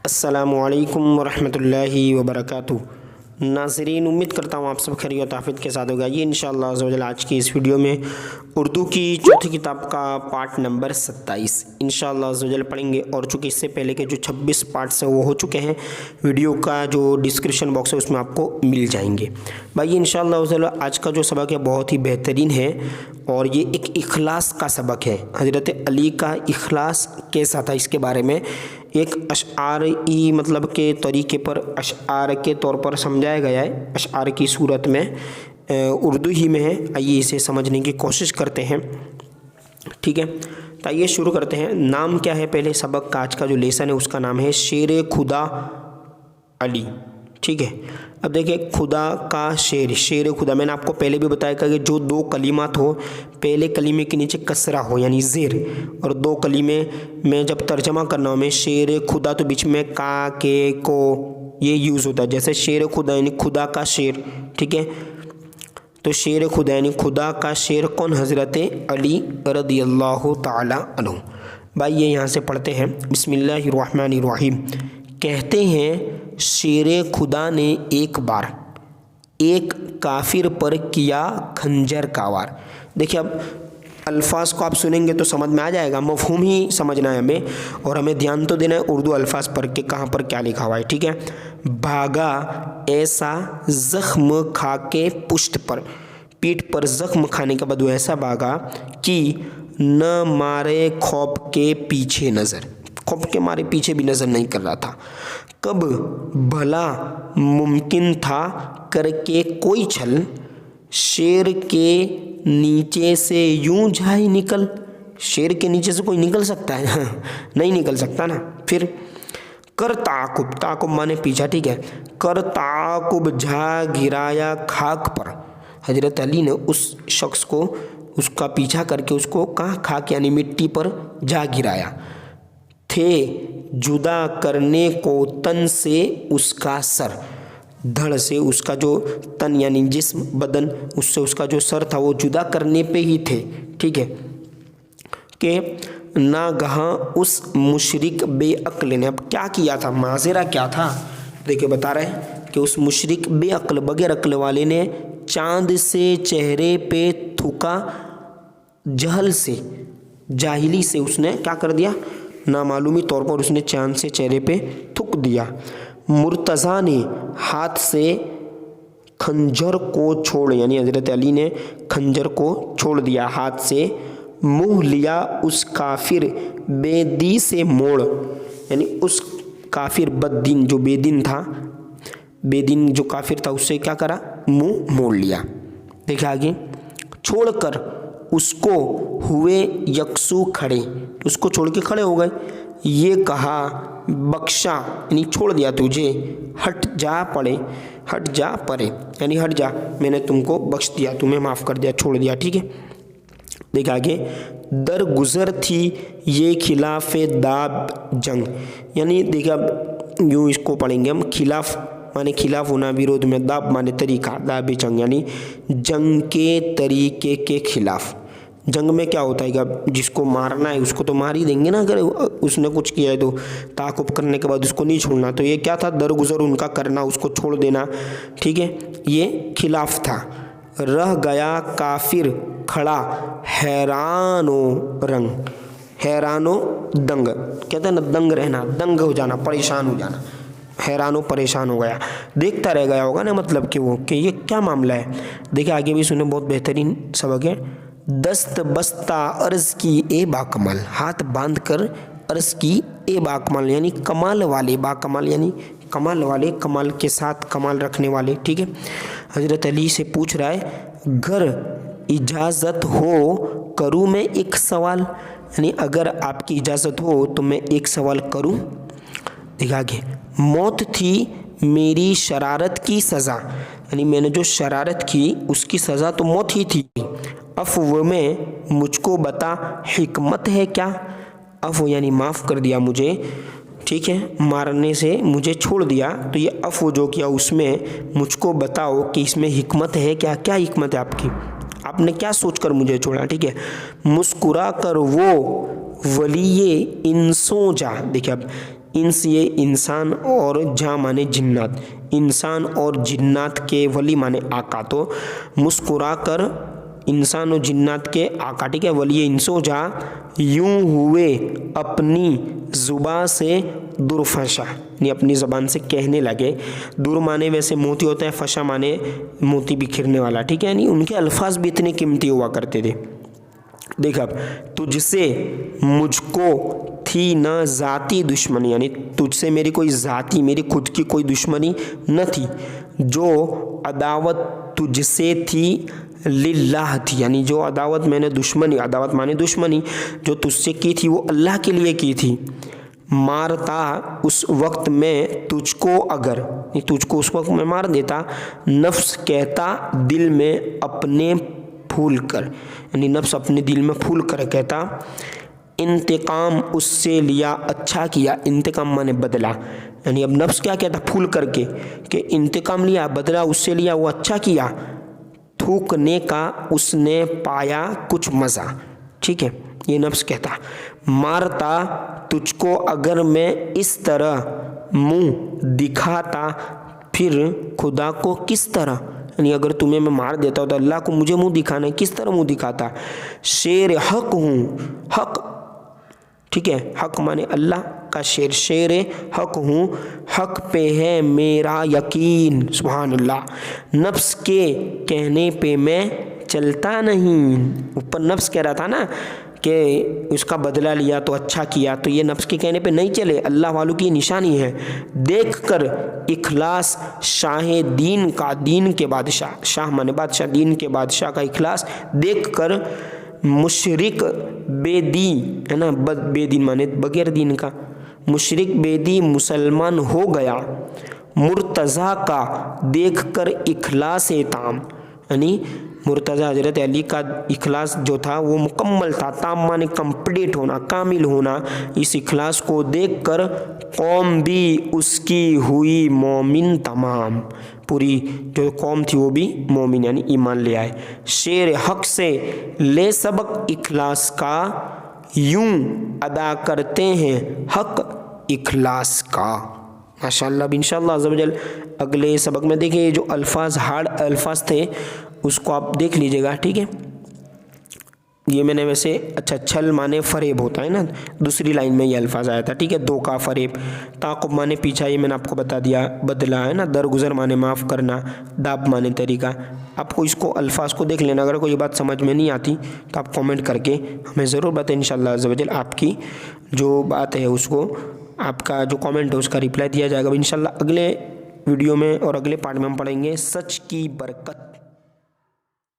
अस्सलामुअलैकुम वरहमतुल्लाहि वबरकातुहू। नाज़रीन, उम्मीद करता हूँ आप सब खैरियत आफियत के साथ होगा। ये इंशाअल्लाह अज़्ज़ा वजल आज की इस वीडियो में उर्दू की चौथी किताब का पार्ट नंबर 27 इंशाअल्लाह अज़्ज़ा वजल पढ़ेंगे। और चूँकि इससे पहले के जो 26 पार्ट्स हैं वो हो चुके हैं, वीडियो का जो डिस्क्रिप्शन बॉक्स है उसमें आपको मिल जाएंगे। भाई इंशाअल्लाह अज़्ज़ा वजल आज का जो सबक है बहुत ही बेहतरीन है और ये एक इखलास का सबक है। हज़रत अली का इखलास कैसा था इसके बारे में एक अशआरी मतलब के तरीके पर अशआर के तौर पर समझाया गया है। अशआर की सूरत में उर्दू ही में है। आइए इसे समझने की कोशिश करते हैं, ठीक है। तो आइए शुरू करते हैं। नाम क्या है पहले सबक का, आज का जो लेसन है उसका नाम है शेर खुदा अली, ठीक है। अब देखिए खुदा का शेर खुदा, मैंने आपको पहले भी बताया कि जो दो कलीमात हो, पहले कलीमे के नीचे कसरा हो यानी ज़ेर, और दो कलीमे में जब तर्जमा करना हो में शेर खुदा तो बीच में का के को ये यूज़ होता है। जैसे शेर खुदा यानी खुदा का शेर, ठीक है। तो शेर खुदा यानी खुदा का शेर कौन? हज़रत अली रदियल्लाहु ताला अन्हु। भाई ये यहाँ से पढ़ते हैं, बिस्मिल्लाहिर्रहमानिर्रहीम। कहते हैं शेर खुदा ने एक बार एक काफिर पर किया खंजर का वार। देखिए अब अल्फाज को आप सुनेंगे तो समझ में आ जाएगा, मफ़हूम ही समझना है हमें और हमें ध्यान तो देना है उर्दू अल्फाज पर कि कहाँ पर क्या लिखा हुआ है, ठीक है। भागा ऐसा ज़ख्म खा के पुष्ट पर, पीठ पर ज़ख्म खाने के बाद वो ऐसा भागा कि न मारे खौफ के पीछे नज़र, खौफ के मारे पीछे भी नज़र नहीं कर रहा था। कब भला मुमकिन था करके कोई छल, शेर के नीचे से यूं जाए निकल। शेर के नीचे से कोई निकल सकता है? नहीं निकल सकता ना। फिर कर ताकुब, ताकुब माने पीछा, ठीक है। कर ताकुब जा गिराया खाक पर, हजरत अली ने उस शख्स को उसका पीछा करके उसको कहाँ खाक यानी मिट्टी पर जा गिराया। थे जुदा करने को तन से उसका सर, धड़ से उसका जो तन यानी जिस्म बदन, उससे उसका जो सर था वो जुदा करने पे ही थे, ठीक है। कि नागहां उस मुशरिक बेअक्ल ने अब क्या किया था, माजरा क्या था? देखिए बता रहे हैं कि उस मुशरिक बेअक्ल बगैर अक्ल वाले ने चांद से चेहरे पे थूका, जहल से जाहिली से उसने क्या कर दिया, नामालूमी तौर पर उसने चांद से चेहरे पे थूक दिया। मुर्तज़ा ने हाथ से खंजर को छोड़ यानी हज़रत अली ने खंजर को छोड़ दिया हाथ से। मुँह लिया उस काफिर बेदी से मोड़, यानी उस काफिर बद्दीन जो बेदीन था, बेदीन जो काफिर था उससे क्या करा, मुँह मोड़ लिया। देखा आगे, छोड़कर उसको हुए यकसू खड़े, उसको छोड़ के खड़े हो गए। ये कहा बख्शा यानी छोड़ दिया तुझे, हट जा पड़े, हट जा परे यानी हट जा, मैंने तुमको बख्श दिया, तुम्हें माफ़ कर दिया, छोड़ दिया, ठीक है। देखा आगे, दर गुज़र थी ये खिलाफ़े दाब जंग, यानी देखा यूँ इसको पढ़ेंगे हम, खिलाफ माने खिलाफ होना, विरोध में, दाब माने तरीका, दाब जंग यानी जंग के तरीके के खिलाफ। जंग में क्या होता है कि जिसको मारना है उसको तो मार ही देंगे ना, अगर उसने कुछ किया है तो ताकुब करने के बाद उसको नहीं छोड़ना। तो ये क्या था, दरगुजर उनका करना, उसको छोड़ देना, ठीक है, ये खिलाफ था। रह गया काफिर खड़ा हैरानो रंग, हैरानो दंग कहते हैं ना, दंग रहना, दंग हो जाना, परेशान हो जाना, हैरानो परेशान हो गया, देखता रह गया होगा ना, मतलब कि वो कि ये क्या मामला है। देखिए आगे भी सुने, बहुत बेहतरीन सबक है। दस्त बस्ता अर्ज़ की ए बाकमाल, हाथ बांध कर अर्ज़ की ए बाकमाल यानी कमाल वाले, बाकमाल यानी कमाल वाले, कमाल के साथ कमाल रखने वाले, ठीक है। हज़रत अली से पूछ रहा है, घर इजाज़त हो करूँ मैं एक सवाल, यानी अगर आपकी इजाज़त हो तो मैं एक सवाल करूँ। देखा आगे, मौत थी मेरी शरारत की सज़ा, यानी मैंने जो शरारत की उसकी सज़ा तो मौत ही थी। अफ़व में मुझको बता हिकमत है क्या, अफ़व यानी माफ़ कर दिया मुझे, ठीक है, मारने से मुझे छोड़ दिया, तो ये अफ़व जो किया उसमें मुझको बताओ कि इसमें हिकमत है क्या, क्या हिकमत है आपकी, आपने क्या सोचकर मुझे छोड़ा, ठीक है। मुस्कुरा कर वो वलीये इंसो जा, देखिए अब इंस ये इंसान और जा माने जिन्नात, इंसान और जिन्नात के वली माने आका। तो मुस्कुरा कर इंसान और जिन्नात के आका, ठीक है। वली इंसो जा यूं हुए अपनी ज़ुबान से दुर्फशा, यानी अपनी ज़बान से कहने लगे। दुर माने वैसे मोती होता है, फशा माने मोती बिखरने वाला, ठीक है। यानी उनके अल्फाज भी इतने कीमती हुआ करते थे। देख अब, तुझसे मुझको थी न ज़ाती दुश्मनी, यानी तुझसे मेरी कोई ज़ाती, मेरी खुद की कोई दुश्मनी न थी। जो अदावत तुझसे थी लिल्लाह थी, यानी जो अदावत मैंने दुश्मनी, अदावत माने दुश्मनी, जो तुझसे की थी वो अल्लाह के लिए की थी। मारता उस वक्त में तुझको अगर, तुझको उस वक्त में मार देता। नफ्स कहता दिल में अपने फूल कर, यानी नफ्स अपने दिल में फूल कर कहता इंतकाम उससे लिया अच्छा किया। इंतकाम माने बदला, यानी अब नफ्स क्या कहता फूल करके कि इंतकाम लिया, बदला उससे लिया, वो अच्छा किया। थूकने का उसने पाया कुछ मज़ा, ठीक है, ये नफ्स कहता। मारता तुझको अगर मैं इस तरह मुंह दिखाता, फिर खुदा को किस तरह, यानी अगर तुम्हें मैं मार देता हूँ तो अल्लाह को मुझे मुंह दिखाना है, किस तरह मुंह दिखाता। शेर हक हूँ, हक, ठीक है, हक माने अल्लाह का शेर, शेर हक हूँ, हक पे है मेरा यकीन। सुभान अल्लाह। नफ्स के कहने पे मैं चलता नहीं। ऊपर नफ्स कह रहा था ना कि उसका बदला लिया तो अच्छा किया, तो ये नफ्स के कहने पे नहीं चले, अल्लाह वालों की निशानी है। देखकर इखलास शाह दीन का, दीन के बादशाह, शाह माने बादशाह, दीन के बादशाह का इखलास देखकर मुशरिक बेदी, है ना, बेदीन माने बगैर दीन का, मुशरिक बेदी मुसलमान हो गया। मुर्तज़ा का देखकर इखलास ताम, यानी मुर्तज़ा हज़रत अली का इखलास जो था वो मुकम्मल था। ताम माने कंप्लीट होना, कामिल होना। इस इखलास को देखकर कौम भी उसकी हुई मोमिन तमाम, पूरी जो कौम थी वो भी मोमिन यानी ईमान ले आए। शेर हक से ले सबक इखलास का, यूं अदा करते हैं हक इखलास का। माशाअल्लाह। इंशाअल्लाह अज़्ज़ा वजल अगले सबक में देखिए जो अल्फाज, हार्ड अल्फाज थे उसको आप देख लीजिएगा, ठीक है। ये मैंने वैसे, अच्छा, छल माने फरेब होता है ना, दूसरी लाइन में ये अल्फाज आया था, ठीक है। दो का फरेब, ताक़ुब माने पीछा, ये मैंने आपको बता दिया, बदला है ना, दरगुजर माने माफ़ करना, दाब माने तरीका। आपको इसको अल्फाज को देख लेना, अगर कोई बात समझ में नहीं आती तो आप कमेंट करके हमें ज़रूर बताएं। इंशाअल्लाह अज़्ज़ा वजल आपकी जो बात है उसको, आपका जो कमेंट है उसका रिप्लाई दिया जाएगा। इंशाअल्लाह अगले वीडियो में और अगले पार्ट में हम पढ़ेंगे सच की बरकत।